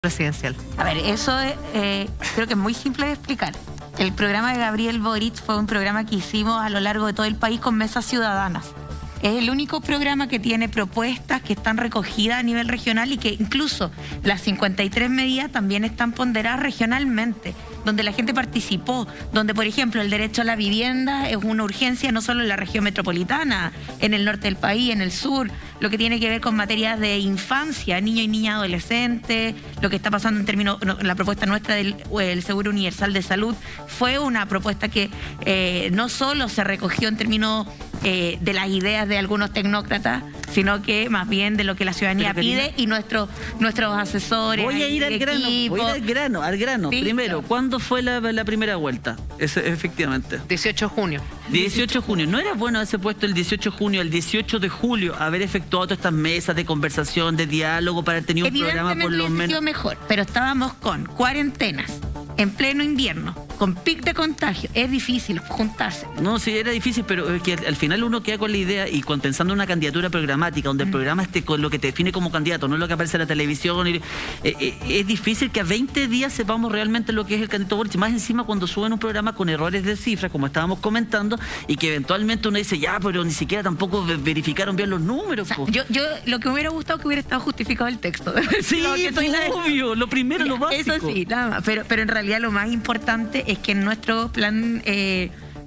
presidencial. A ver, eso creo que es muy simple de explicar. El programa de Gabriel Boric fue un programa que hicimos a lo largo de todo el país con mesas ciudadanas. Es el único programa que tiene propuestas que están recogidas a nivel regional y que incluso las 53 medidas también están ponderadas regionalmente, donde la gente participó, donde, por ejemplo, el derecho a la vivienda es una urgencia no solo en la región metropolitana, en el norte del país, en el sur, lo que tiene que ver con materias de infancia, niños y niñas adolescentes, lo que está pasando en términos, la propuesta nuestra del Seguro Universal de Salud, fue una propuesta que no solo se recogió en términos de las ideas de algunos tecnócratas, sino que más bien de lo que la ciudadanía pide y nuestros asesores. Voy a ir al grano. Sí, Primero, claro. ¿cuándo fue la primera vuelta? Efectivamente. 18 de junio. 18 de junio. ¿No era bueno haberse puesto el 18 de junio, el 18 de julio, haber efectuado todas estas mesas de conversación, de diálogo, para tener un programa por lo Evidentemente hubiese sido menos? mejor, pero estábamos con cuarentenas, en pleno invierno, con pic de contagio. Es difícil juntarse. No, sí, era difícil, pero es que al final uno queda con la idea y pensando en una candidatura programática, donde el programa esté con lo que te define como candidato, no lo que aparece en la televisión. Es difícil que a 20 días sepamos realmente lo que es el candidato Boric, más encima cuando suben un programa con errores de cifras, como estábamos comentando, y que eventualmente uno dice, ya, pero ni siquiera tampoco verificaron bien los números. O sea, yo lo que me hubiera gustado que hubiera estado justificado el texto. Sí, No, que soy obvio, lo primero, lo básico. Eso sí, nada más. Pero en realidad lo más importante es que en nuestro plan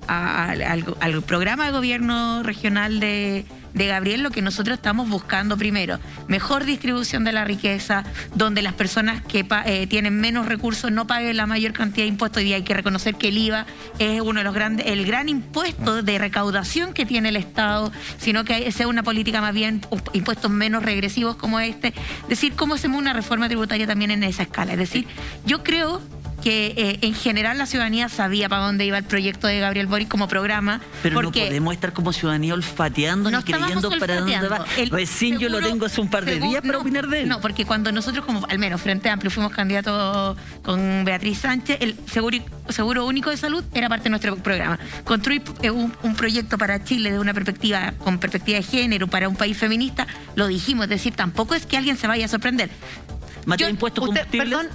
al programa de gobierno regional de Gabriel, lo que nosotros estamos buscando primero, mejor distribución de la riqueza, donde las personas que tienen menos recursos no paguen la mayor cantidad de impuestos. Y hay que reconocer que el IVA es uno de los el gran impuesto de recaudación que tiene el Estado, sino que sea una política más bien impuestos menos regresivos como este. Es decir, cómo hacemos una reforma tributaria también en esa escala. Es decir, yo creo que en general la ciudadanía sabía para dónde iba el proyecto de Gabriel Boric como programa. Pero porque no podemos estar como ciudadanía olfateando no ni creyendo para dónde va. Recién yo lo tengo hace un par de días para opinar de él. No, porque cuando nosotros, como al menos Frente Amplio, fuimos candidatos con Beatriz Sánchez, el seguro único de salud era parte de nuestro programa. Construir un proyecto para Chile de una perspectiva, con perspectiva de género, para un país feminista, lo dijimos. Es decir, tampoco es que alguien se vaya a sorprender. Materia de impuestos combustibles.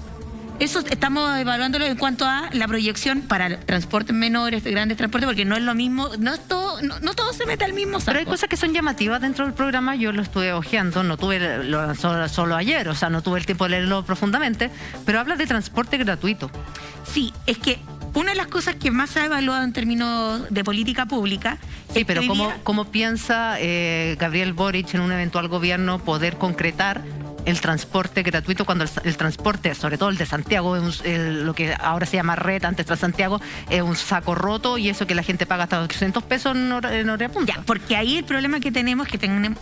Eso estamos evaluándolo en cuanto a la proyección para transportes menores, grandes transportes, porque no es lo mismo, no todo se mete al mismo saco. Pero hay cosas que son llamativas dentro del programa. Yo lo estuve hojeando, no tuve solo ayer, o sea, no tuve el tiempo de leerlo profundamente, pero habla de transporte gratuito. Sí, es que una de las cosas que más se ha evaluado en términos de política pública... Sí, pero ¿cómo piensa Gabriel Boric en un eventual gobierno poder concretar el transporte gratuito cuando el transporte, sobre todo el de Santiago, lo que ahora se llama red, antes Transantiago, es un saco roto, y eso que la gente paga hasta 800 pesos en hora punta? Ya, porque ahí el problema que tenemos es que tenemos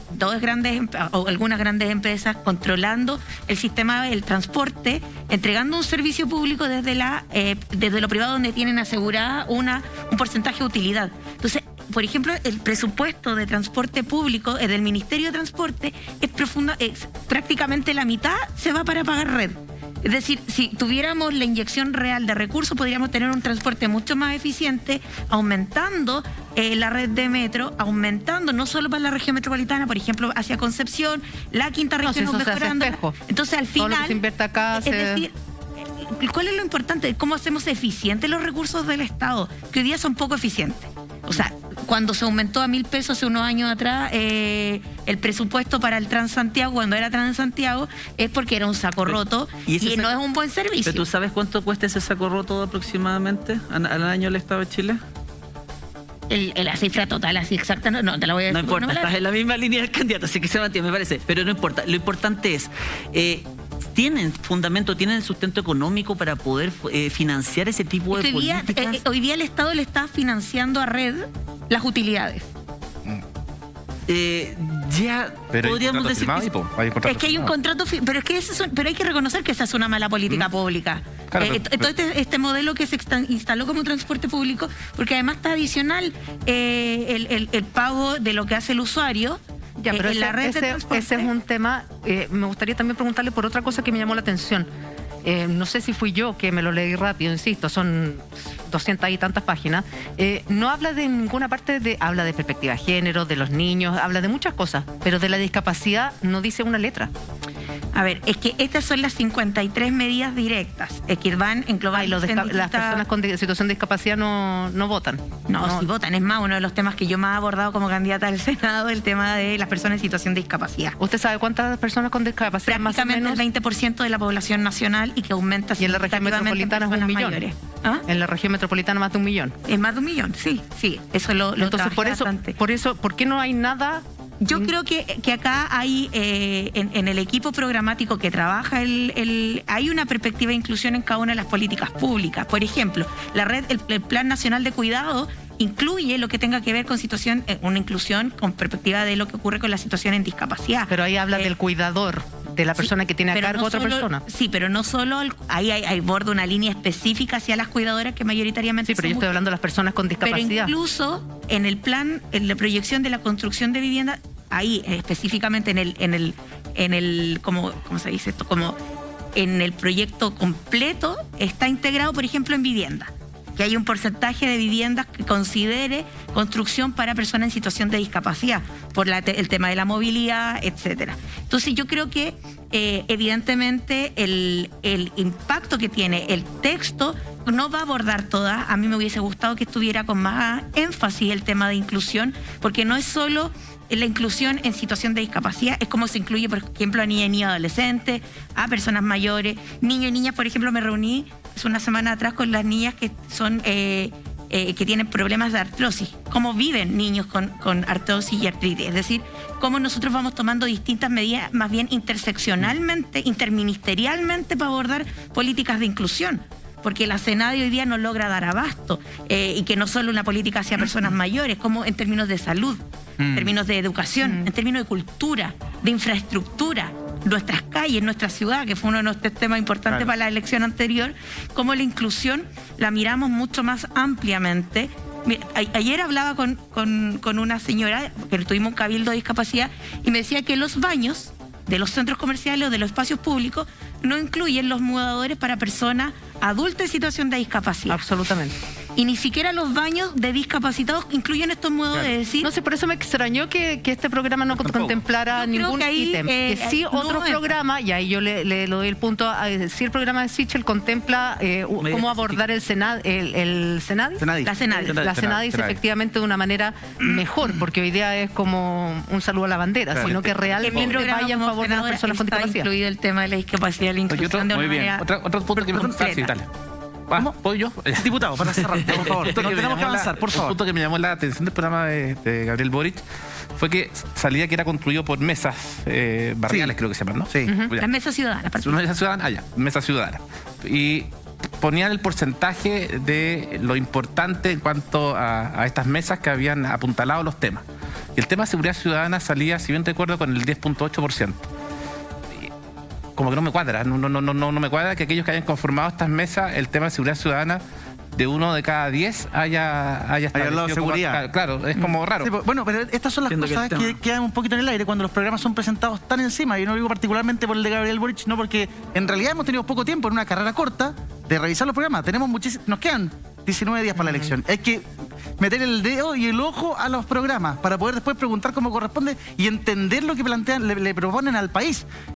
algunas grandes empresas controlando el sistema del transporte, entregando un servicio público desde lo privado, donde tienen asegurada un porcentaje de utilidad. Entonces, por ejemplo, el presupuesto de transporte público del Ministerio de Transporte es prácticamente la mitad se va para pagar red. Es decir, si tuviéramos la inyección real de recursos, podríamos tener un transporte mucho más eficiente, aumentando la red de metro, aumentando no solo para la región metropolitana, por ejemplo, hacia Concepción, la quinta región, mejorando. Entonces, al final, todo lo que se invierte acá, decir, ¿cuál es lo importante? ¿Cómo hacemos eficientes los recursos del Estado? Que hoy día son poco eficientes. O sea, cuando se aumentó a 1.000 pesos hace unos años atrás el presupuesto para el Transantiago, cuando era Transantiago, es porque era un saco roto y no es un buen servicio. ¿Pero tú sabes cuánto cuesta ese saco roto aproximadamente al año el Estado de Chile? La cifra total, así exacta, no te la voy a decir. No importa, estás en la misma línea del candidato, así que se mantiene, me parece. Pero no importa, lo importante es... ¿tienen fundamento, tienen sustento económico para poder financiar ese tipo de políticas? Hoy día el Estado le está financiando a red las utilidades. Ya pero podríamos decir que es que hay un contrato, pero es que pero hay que reconocer que esa es una mala política pública. Claro, todo este modelo que se instaló como transporte público, porque además está adicional el pago de lo que hace el usuario. Ya, pero ese es un tema. Me gustaría también preguntarle por otra cosa que me llamó la atención. No sé si fui yo que me lo leí rápido, insisto, son 200 y tantas páginas. No habla de ninguna parte habla de perspectiva de género, de los niños, habla de muchas cosas, pero de la discapacidad no dice una letra. A ver, es que estas son las 53 medidas directas, que van en global. Las personas con situación de discapacidad no votan. No, sí votan. Es más, uno de los temas que yo más he abordado como candidata al Senado, el tema de las personas en situación de discapacidad. ¿Usted sabe cuántas personas con discapacidad más o menos? Prácticamente el 20% de la población nacional y que aumenta significativamente. Y en la región metropolitana es 1 millón. Mayores. ¿Ah? En la región metropolitana más de 1 millón. Es más de 1 millón, sí. Eso lo Entonces, por eso, ¿por qué no hay nada? Yo creo que acá hay, en el equipo programático que trabaja, hay una perspectiva de inclusión en cada una de las políticas públicas. Por ejemplo, el Plan Nacional de Cuidado incluye lo que tenga que ver con una inclusión con perspectiva de lo que ocurre con la situación en discapacidad. Pero ahí habla del cuidador, de la persona que tiene a cargo otra persona. Sí, pero no solo, ahí hay borda una línea específica hacia las cuidadoras que mayoritariamente Sí, pero yo estoy hablando de las personas con discapacidad. Pero incluso en el plan, en la proyección de la construcción de vivienda, ahí específicamente en el ¿cómo se dice esto? Como en el proyecto completo está integrado, por ejemplo, en vivienda. Que hay un porcentaje de viviendas que considere construcción para personas en situación de discapacidad, por el tema de la movilidad, etcétera. Entonces yo creo que evidentemente el impacto que tiene el texto no va a abordar todas. A mí me hubiese gustado que estuviera con más énfasis el tema de inclusión, porque no es solo la inclusión en situación de discapacidad, es como se incluye, por ejemplo, a niñas y niños adolescentes, a personas mayores, niños y niñas. Por ejemplo, me reuní hace una semana atrás con las niñas que son que tienen problemas de artrosis, cómo viven niños con artrosis y artritis, es decir, cómo nosotros vamos tomando distintas medidas, más bien interseccionalmente, interministerialmente, para abordar políticas de inclusión. Porque la CENADI hoy día no logra dar abasto, y que no solo una política hacia personas mayores, como en términos de salud, en términos de educación, en términos de cultura, de infraestructura, nuestras calles, nuestra ciudad, que fue uno de nuestros temas importantes para la elección anterior, como la inclusión la miramos mucho más ampliamente. Ayer hablaba con una señora, que tuvimos un cabildo de discapacidad, y me decía que los baños de los centros comerciales o de los espacios públicos no incluyen los mudadores para personas adultas en situación de discapacidad. Absolutamente. Y ni siquiera los baños de discapacitados incluyen estos mudadores. Claro. Es decir, no sé, por eso me extrañó que este programa no contemplara ningún ítem. Que sí, otro programa, y ahí yo le doy el punto, sí, el programa de Sichel contempla cómo abordar el Senadis. La Senadis efectivamente de una manera mejor, porque hoy día es como un saludo a la bandera, sino que realmente vaya en favor de las personas con discapacidad. Incluido el tema de la discapacidad, la inclusión de una manera otro punto que me ¿puedo yo? Diputado, para cerrar, por favor. Tenemos que avanzar, por favor. El punto que me llamó la atención del programa de Gabriel Boric fue que salía que era construido por mesas barriales, creo que se llaman, ¿no? Sí. Las mesas ciudadanas. Una mesa ciudadana, mesa ciudadana. Y ponían el porcentaje de lo importante en cuanto a estas mesas que habían apuntalado los temas. Y el tema de seguridad ciudadana salía, si bien recuerdo, con el 10.8%. Como que no me cuadra, no me cuadra que aquellos que hayan conformado estas mesas, el tema de seguridad ciudadana, de 1 de cada 10 haya hablado de seguridad. Claro, es como raro. Sí, bueno, pero estas son las cosas que quedan un poquito en el aire cuando los programas son presentados tan encima. Y no digo particularmente por el de Gabriel Boric, no, porque en realidad hemos tenido poco tiempo en una carrera corta de revisar los programas. Nos quedan 19 días para la elección. Hay que meter el dedo y el ojo a los programas para poder después preguntar cómo corresponde y entender lo que plantean, le proponen al país.